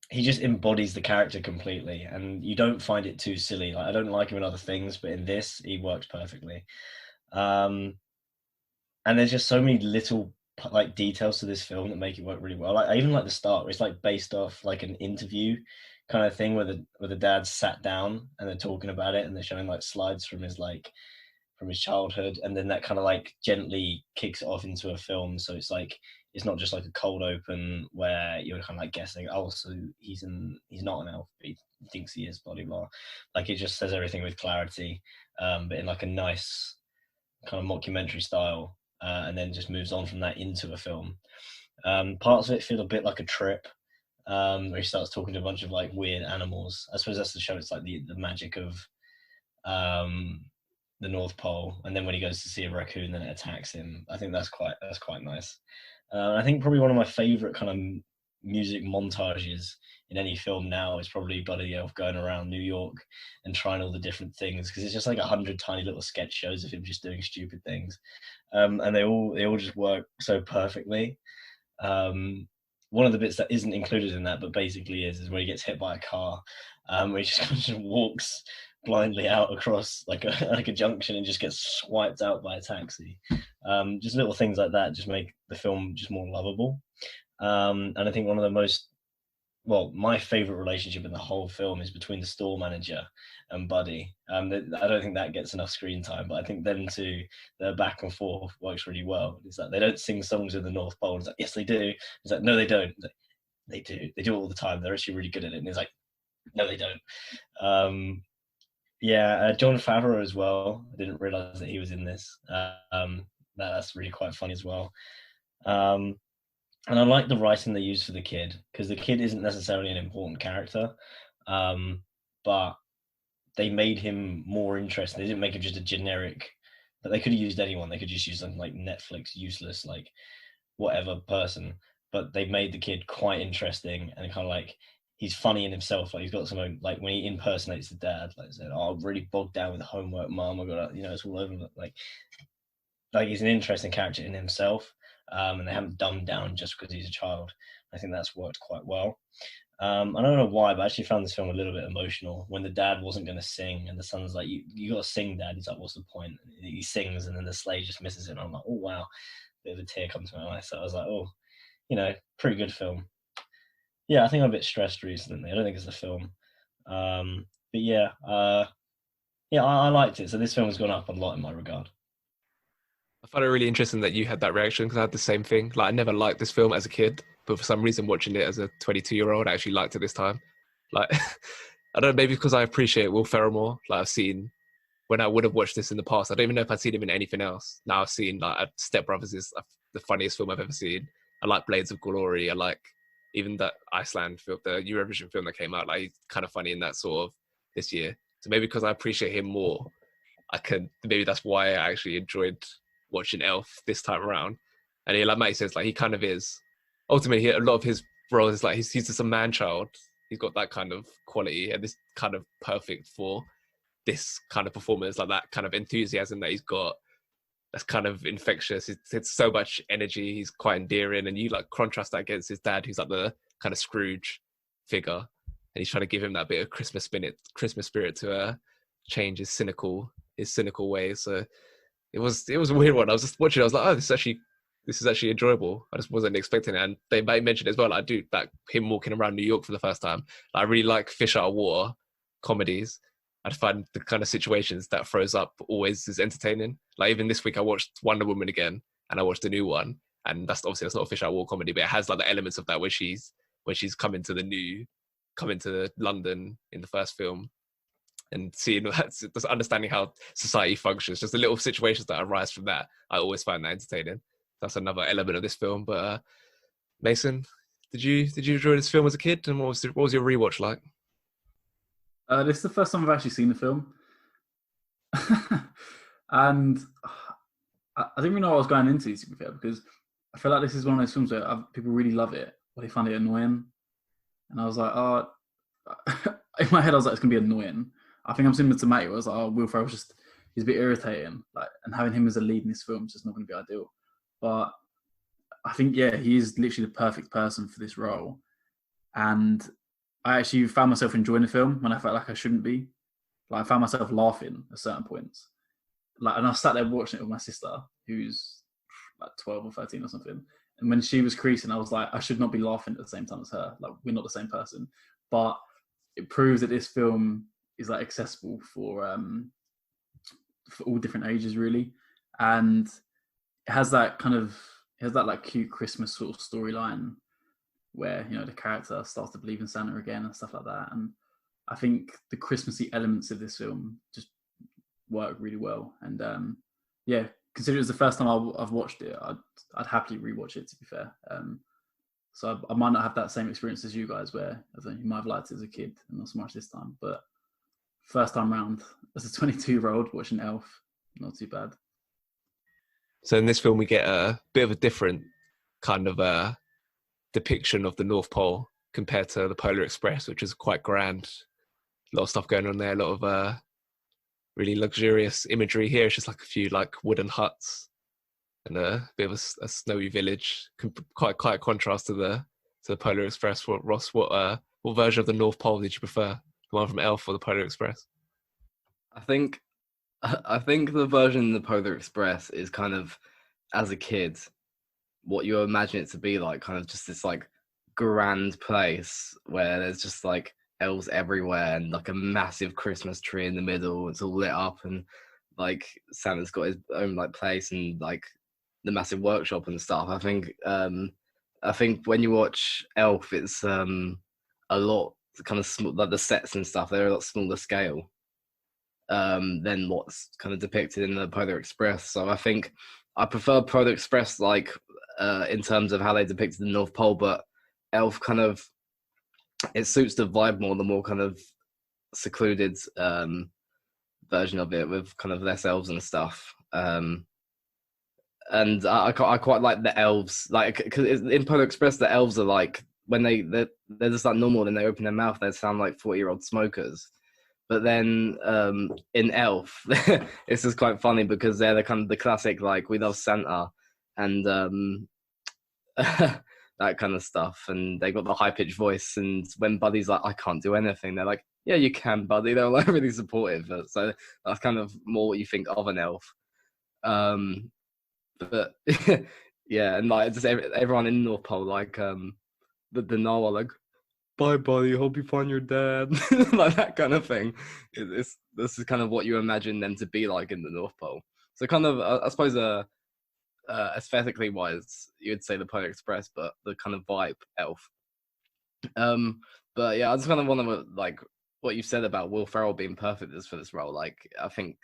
he just embodies the character completely, and you don't find it too silly. Like I don't like him in other things, but in this, he works perfectly. And there's just so many little like details to this film that make it work really well. Like I even like the start where it's like based off like an interview kind of thing where the dad sat down and they're talking about it and they're showing like slides from his childhood, and then that kind of like gently kicks it off into a film. So it's like it's not just like a cold open where you're kind of like guessing, oh, so he's not an elf, but he thinks he is, blah blah blah. Like it just says everything with clarity, but in like a nice kind of mockumentary style, and then just moves on from that into a film. Parts of it feel a bit like a trip, where he starts talking to a bunch of like weird animals. I suppose that's to show it's like the magic of the North Pole, and then when he goes to see a raccoon, then it attacks him. I think that's quite nice. I think probably one of my favorite kind of music montages in any film now is probably Buddy the Elf going around New York and trying all the different things, because it's just like 100 tiny little sketch shows of him just doing stupid things, and they all just work so perfectly. One of the bits that isn't included in that, but basically is where he gets hit by a car, where he just kind of walks blindly out across like a junction and just gets swiped out by a taxi. Just little things like that just make the film just more lovable. And I think one of the my favorite relationship in the whole film is between the store manager and Buddy. I don't think that gets enough screen time, but I think them two, their back and forth works really well. It's like they don't sing songs in the North Pole. It's like, yes, they do. It's like, no, they don't. It's like, they do. They do it all the time. They're actually really good at it. And it's like, no, they don't. Jon Favreau as well. I didn't realize that he was in this. That's really quite funny as well. And I like the writing they used for the kid, because the kid isn't necessarily an important character, but they made him more interesting. They didn't make him just a generic, but they could have used anyone. They could just use something like Netflix, useless, like whatever person, but they made the kid quite interesting and kind of like, he's funny in himself. Like he's got something, like when he impersonates the dad, like said, "Oh, I'm really bogged down with the homework, mom. I got, it's all over." Like he's an interesting character in himself. And they haven't dumbed down just because he's a child. I think that's worked quite well. I don't know why, but I actually found this film a little bit emotional when the dad wasn't going to sing and the son's like, you got to sing, Dad. He's like, what's the point? And he sings and then the sleigh just misses it. And I'm like, oh, wow. A bit of a tear comes to my eye. So I was like, oh, pretty good film. Yeah, I think I'm a bit stressed recently. I don't think it's the film. But yeah, I liked it. So this film has gone up a lot in my regard. I found it really interesting that you had that reaction, because I had the same thing. Like, I never liked this film as a kid, but for some reason watching it as a 22-year-old, I actually liked it this time. Like, I don't know, maybe because I appreciate Will Ferrell more. Like, I've seen, when I would have watched this in the past, I don't even know if I'd seen him in anything else. Now I've seen, like, Step Brothers is the funniest film I've ever seen. I like Blades of Glory. I like even that Iceland film, the Eurovision film that came out. Like, he's kind of funny in that sort of this year. So maybe because I appreciate him more, maybe that's why I actually enjoyed watching Elf this time around. And he, like Matty says, like, he kind of is ultimately, a lot of his roles is like he's just a man child. He's got that kind of quality, and this kind of perfect for this kind of performance, like that kind of enthusiasm that he's got, that's kind of infectious. It's so much energy. He's quite endearing, and you like contrast that against his dad, who's like the kind of Scrooge figure, and he's trying to give him that bit of Christmas spirit to change his cynical ways. So it was a weird one. I was just watching it, I was like, oh, this is actually enjoyable. I just wasn't expecting it. And they might mention as well, like, him walking around New York for the first time. I really like fish out of water comedies. I find the kind of situations that throws up always is entertaining. Like, even this week I watched Wonder Woman again, and I watched the new one, and that's not a fish out of water comedy, but it has like the elements of that where she's coming to London in the first film, and seeing just understanding how society functions, just the little situations that arise from that, I always find that entertaining. That's another element of this film. But Mason, did you enjoy this film as a kid, and what was your rewatch like? This is the first time I've actually seen the film, and I didn't really know what I was going into, to be fair, because I feel like this is one of those films where people really love it, but they find it annoying, and I was like, oh, in my head I was like, it's gonna be annoying. I think I'm similar to Matty. I was like, oh, Will Ferrell he's a bit irritating, like, and having him as a lead in this film is just not going to be ideal. But I think, yeah, he is literally the perfect person for this role. And I actually found myself enjoying the film when I felt like I shouldn't be. Like, I found myself laughing at certain points. Like, and I sat there watching it with my sister, who's like 12 or 13 or something. And when she was creasing, I was like, I should not be laughing at the same time as her. Like, we're not the same person. But it proves that this film is like accessible for all different ages, really, and it has that like cute Christmas sort of storyline where the character starts to believe in Santa again and stuff like that. And I think the Christmassy elements of this film just work really well. And yeah, considering it was the first time I've watched it, I'd happily rewatch it, to be fair. So I might not have that same experience as you guys, where I think you might have liked it as a kid and not so much this time, but first time round as a 22-year-old watching Elf, not too bad. So in this film we get a bit of a different kind of depiction of the North Pole compared to the Polar Express, which is quite grand. A lot of stuff going on there, a lot of really luxurious imagery. Here it's just like a few like wooden huts and a bit of a snowy village. Quite a contrast to the Polar Express. Ross, what version of the North Pole did you prefer? The one from Elf or the Polar Express? I think the version of the Polar Express is kind of, as a kid, what you imagine it to be like, kind of just this like grand place where there's just like elves everywhere and like a massive Christmas tree in the middle. It's all lit up and like Santa's got his own like place and like the massive workshop and stuff. I think when you watch Elf, it's a lot kind of small, like the sets and stuff, they're a lot smaller scale than what's kind of depicted in the Polar Express. So I think I prefer Polar Express like in terms of how they depicted the North Pole, but Elf kind of, it suits the vibe more, the more kind of secluded version of it with kind of less elves and stuff. And I quite like the elves, like, because in Polar Express the elves are like, when they're just like normal, then they open their mouth, they sound like 40-year-old smokers. But then in Elf, it's just quite funny because they're the kind of the classic like, we love Santa and that kind of stuff, and they got the high-pitched voice, and when Buddy's like, I can't do anything, they're like, yeah, you can, Buddy. They're like really supportive. So that's kind of more what you think of an elf. But yeah, and like just everyone in North Pole, like the Narwhal, like, bye, Buddy, hope you find your dad, like that kind of thing. This is kind of what you imagine them to be like in the North Pole. So kind of, I suppose, aesthetically wise, you'd say the Polar Express, but the kind of vibe Elf. But yeah, I just kind of want to like what you said about Will Ferrell being perfect for this role. Like, I think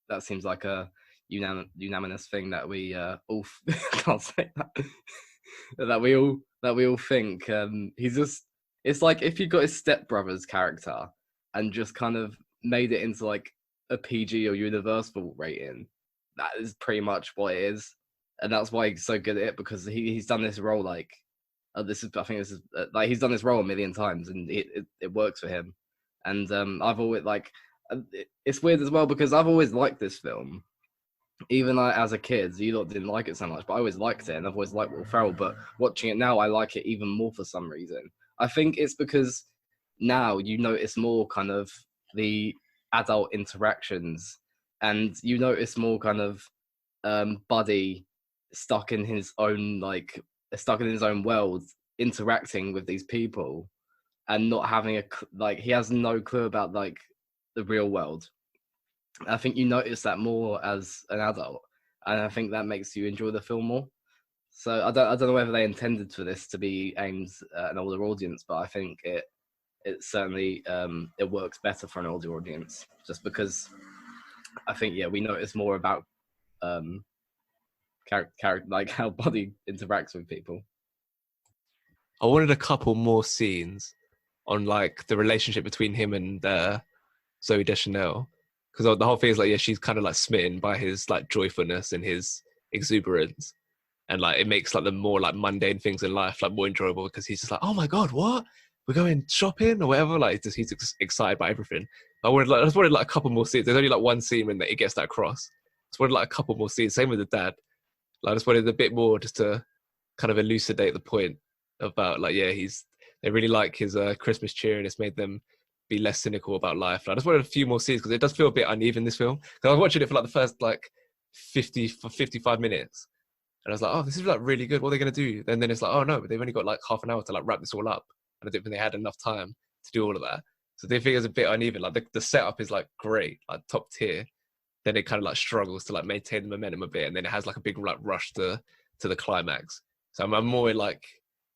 that seems like a unanimous thing that we all can't say that that we all think. He's just, it's like if you got his stepbrother's character and just kind of made it into like a PG or Universal rating. That is pretty much what it is, and that's why he's so good at it, because he's done this role like like he's done this role a million times, and it works for him. And I've always like, it's weird as well because I've always liked this film, even like, as a kid. You lot didn't like it so much, but I always liked it, and I've always liked Will Ferrell. But watching it now, I like it even more for some reason. I think it's because now you notice more kind of the adult interactions, and you notice more kind of Buddy stuck in his own world, interacting with these people and not having he has no clue about like the real world. I think you notice that more as an adult, and I think that makes you enjoy the film more. So I don't know whether they intended for this to be aimed at an older audience, but I think it certainly it works better for an older audience, just because I think we notice more about character, like how Buddy interacts with people. I wanted a couple more scenes on like the relationship between him and Zooey Deschanel, because the whole thing is like, she's kind of like smitten by his like joyfulness and his exuberance, and like it makes like the more like mundane things in life like more enjoyable, because he's just like, oh my god, what, we're going shopping or whatever, like he's excited by everything. I just wanted like a couple more scenes. There's only like one scene when it gets that across. I just wanted like a couple more scenes. Same with the dad. Like, I just wanted a bit more just to kind of elucidate the point about like, they really like his Christmas cheer, and it's made them be less cynical about life. I just wanted a few more scenes because it does feel a bit uneven, this film. Because I was watching it for like the first like 55 minutes, and I was like, oh, this is like really good. What are they going to do? And then it's like, oh no, but they've only got like half an hour to like wrap this all up, and I don't think they had enough time to do all of that. So they think it's a bit uneven. Like the setup is like great, like top tier. Then it kind of like struggles to like maintain the momentum a bit, and then it has like a big like rush to the climax. So I'm more like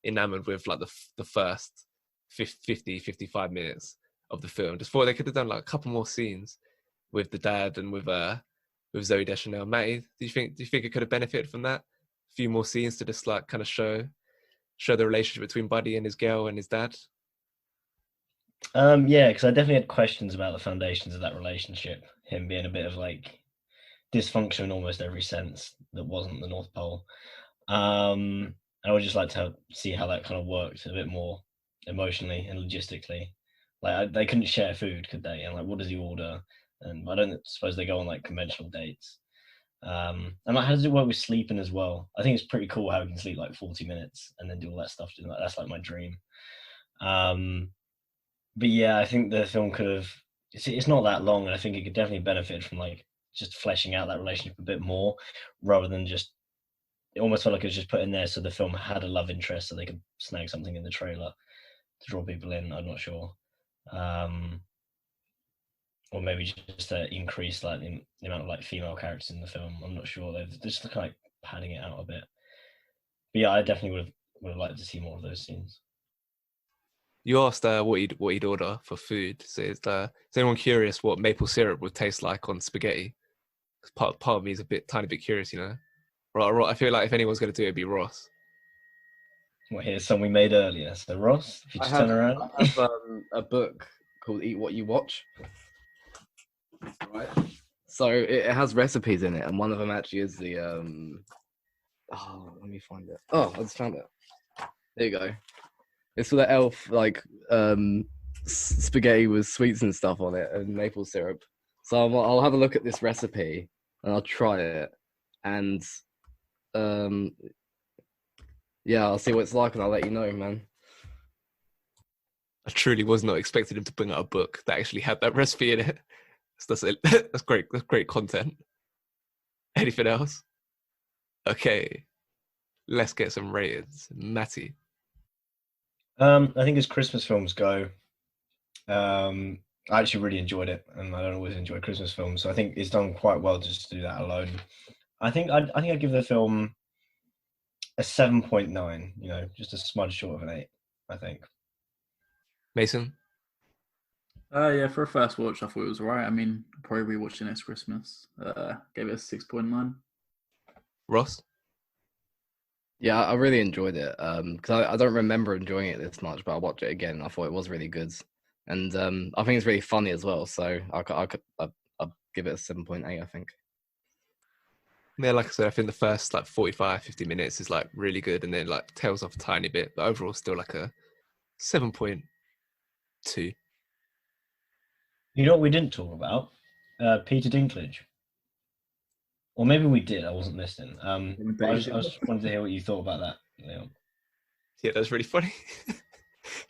enamored with like the first 55 minutes of the film. Just thought they could have done like a couple more scenes with the dad and with Zooey Deschanel. Matty, do you think it could have benefited from that? A few more scenes to just like kind of show the relationship between Buddy and his girl and his dad. Yeah, because I definitely had questions about the foundations of that relationship. Him being a bit of like dysfunction in almost every sense that wasn't the North Pole. I would just like to see how that kind of worked a bit more emotionally and logistically. Like they couldn't share food, could they? And like, what does he order? And I don't suppose they go on like conventional dates. And like, how does it work with sleeping as well? I think it's pretty cool how he can sleep like 40 minutes and then do all that stuff. That's like my dream. But yeah, I think the film could have. It's not that long, and I think it could definitely benefit from like just fleshing out that relationship a bit more, rather than just. It almost felt like it was just put in there so the film had a love interest, so they could snag something in the trailer to draw people in. I'm not sure, or maybe just to increase like the amount of like female characters in the film. I'm not sure. They're just kind of like padding it out a bit. But yeah, I definitely would have liked to see more of those scenes. You asked what he'd order for food. So is anyone curious what maple syrup would taste like on spaghetti? 'Cause part of me is tiny bit curious, you know. Right. I feel like if anyone's going to do it, it'd be Ross. Well, here's some we made earlier. So Ross, if you just turn around. I have a book called Eat What You Watch. Right. So it has recipes in it, and one of them actually is the Oh, let me find it. Oh, I just found it. There you go. It's for the elf, like spaghetti with sweets and stuff on it and maple syrup. So I'll have a look at this recipe and I'll try it, and yeah, I'll see what it's like and I'll let you know, man. I truly was not expecting him to bring out a book that actually had that recipe in it. That's great. That's great content. Anything else? Okay, let's get some ratings. Matty. I think as Christmas films go, I actually really enjoyed it, and I don't always enjoy Christmas films, so I think it's done quite well just to do that alone. I think I'd give the film a 7.9. You know, just a smudge short of an 8. I think. Mason. Yeah, for a first watch, I thought it was alright. I mean, probably rewatch it next Christmas. Gave it a 6.9. Ross. Yeah, I really enjoyed it. Because I don't remember enjoying it this much, but I watched it again and I thought it was really good, and I think it's really funny as well. So I'd give it a 7.8. I think. Yeah, like I said, I think the first like 45, 50 minutes is like really good, and then like tails off a tiny bit, but overall still like a 7.2. You know what we didn't talk about? Peter Dinklage. Or maybe we did. I wasn't listening. But I just wanted to hear what you thought about that. Yeah, that's really funny.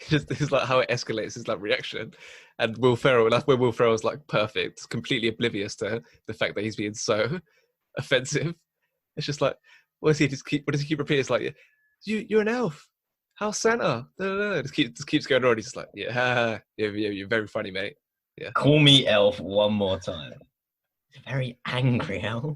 It's like how it escalates his like reaction, and Will Ferrell. That's where Will Ferrell's like perfect, completely oblivious to the fact that he's being so offensive. It's just like, what does he keep repeating? It's like, you're an elf. How's Santa? Just keeps going on. He's just like, yeah, you're very funny, mate. Yeah. Call me elf one more time. Very angry elf.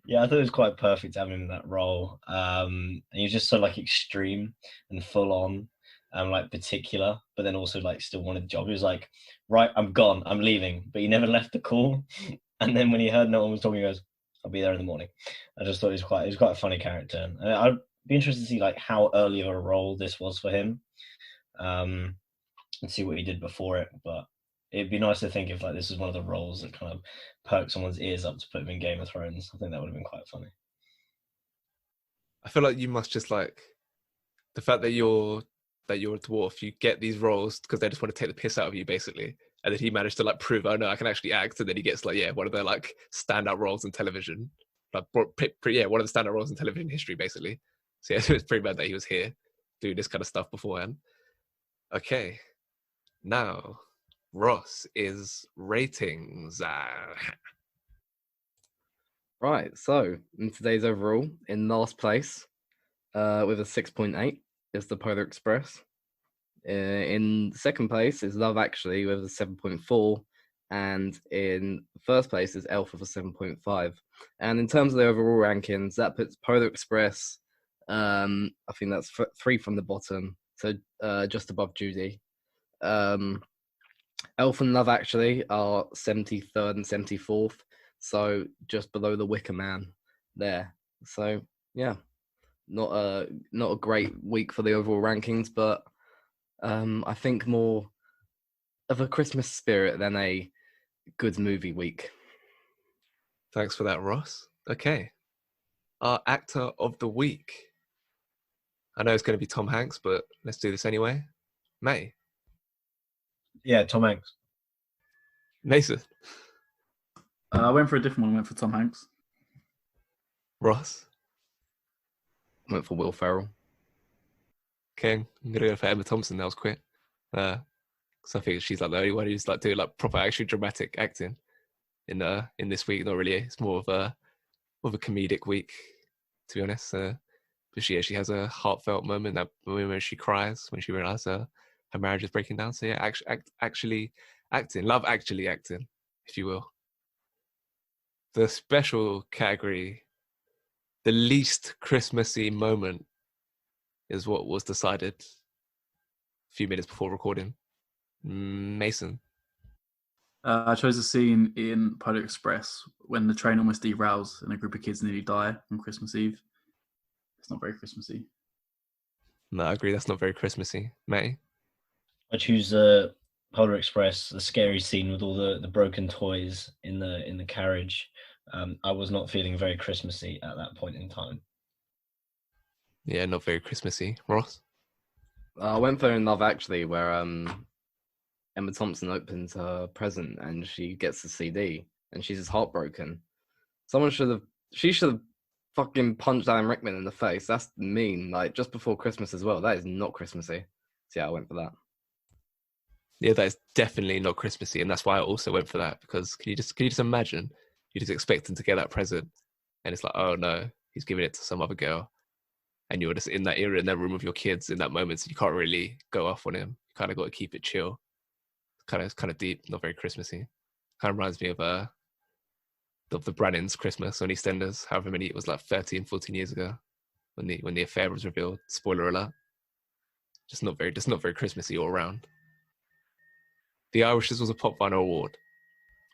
Yeah, I thought it was quite perfect having him in that role. And he was just so like extreme and full on, like particular, but then also like still wanted the job. He was like, right, I'm gone, I'm leaving, but he never left the call. And then when he heard no one was talking, he goes, I'll be there in the morning. I just thought it was quite a funny character. And I'd be interested to see like how early of a role this was for him, and see what he did before it. But it'd be nice to think if like this was one of the roles that kind of perked someone's ears up to put him in Game of Thrones. I think that would have been quite funny. I feel like you must just like the fact that you're a dwarf. You get these roles because they just want to take the piss out of you, basically. And then he managed to like prove, oh no, I can actually act. And then he gets like, yeah, one of the like standout roles in television. Like, one of the standout roles in television history, basically. So yeah, it's pretty bad that he was here doing this kind of stuff beforehand. Okay, now Ross is ratings. Right, so in today's overall, in last place, with a 6.8, is The Polar Express. In second place is Love Actually with a 7.4, and in first place is Elf with a 7.5. And in terms of the overall rankings, that puts Polar Express, I think that's 3 from the bottom, so just above Judy. Elf and Love Actually are 73rd and 74th, so just below the Wicker Man there. So yeah, not a great week for the overall rankings, but I think more of a Christmas spirit than a good movie week. Thanks for that, Ross. Okay, our actor of the week I know it's going to be Tom Hanks, but let's do this anyway. May. Yeah, Tom Hanks. Mason. I went for a different one. I went for Tom Hanks. Ross. Went for Will Ferrell. King. I'm going to go for Emma Thompson. That was quick. Because I think she's like the only one who's like doing like proper, actually dramatic acting in this week. Not really. It's more of a comedic week, to be honest. But she has a heartfelt moment, that moment where she cries when she realizes her marriage is breaking down. So yeah, actually acting, love actually acting, if you will. The special category, the least Christmassy moment, is what was decided a few minutes before recording. Mason. I chose a scene in Polar Express when the train almost derails and a group of kids nearly die on Christmas Eve. It's not very Christmassy. No, I agree. That's not very Christmassy. May. I choose Polar Express, the scary scene with all the broken toys in the carriage. I was not feeling very Christmassy at that point in time. Yeah, not very Christmassy. Ross. I went for In Love Actually, where Emma Thompson opens her present and she gets the CD and she's just heartbroken. She should have fucking punched Alan Rickman in the face. That's mean. Like, just before Christmas as well. That is not Christmassy. So yeah, I went for that. Yeah, that is definitely not Christmassy, and that's why I also went for that. Because can you just imagine? You're just expecting to get that present, and it's like, oh no, he's giving it to some other girl, and you're just in that era, in that room with your kids, in that moment, so you can't really go off on him. You kind of got to keep it chill. Kind of deep, not very Christmassy. Kind of reminds me of the Brannans' Christmas on EastEnders, however many, it was like 13, 14 years ago, when the affair was revealed. Spoiler alert. Just not very Christmassy all around. The Irish's was a Pop Vinyl Award.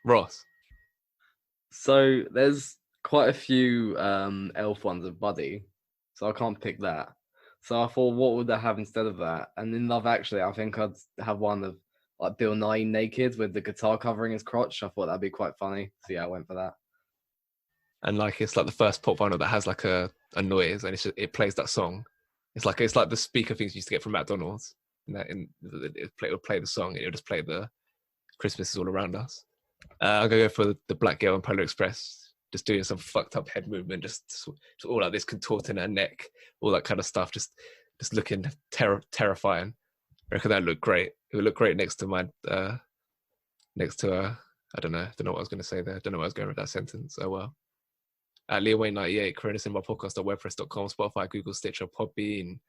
Ross. So there's quite a few Elf ones of Buddy, so I can't pick that. So I thought, what would I have instead of that? And in Love Actually, I think I'd have one of like Bill Nye naked with the guitar covering his crotch. I thought that'd be quite funny. So yeah, I went for that. And like it's like the first pop vinyl that has like a noise, and it plays that song. It's like the speaker things you used to get from McDonald's. And it would play the song, and it would just play the Christmas is all around us. I'm gonna go for the black girl in Polar Express, just doing some fucked up head movement, just all like this, contorting her neck, all that kind of stuff, just looking terrifying. I reckon that looked great. It would look great next to I don't know what I was going to say there. I don't know where I was going with that sentence. Oh well. At Leah Wayne 98, create us in my podcast.wordpress.com, Spotify, Google, Stitcher, Podbean.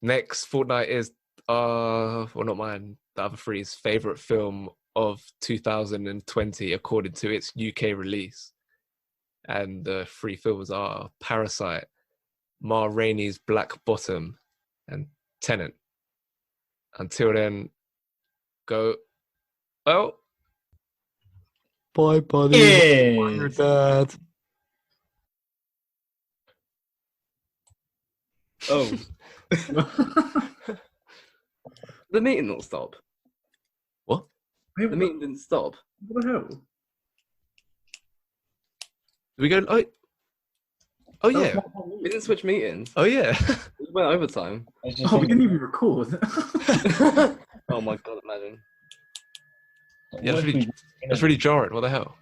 Next fortnight is well, not mine, the other three's favourite film of 2020 according to its UK release. And the three films are Parasite, Ma Rainey's Black Bottom, and Tenet. Until then, go. Oh. Bye, buddy. Yes. Bye, Dad. Oh. The meeting will stop. What? Wait, The meeting didn't stop. what the hell? Did we go? Oh yeah. We didn't switch meetings. Oh yeah. We went overtime. Oh, we didn't even record. Oh my god, imagine. Yeah, that's really jarring. What the hell?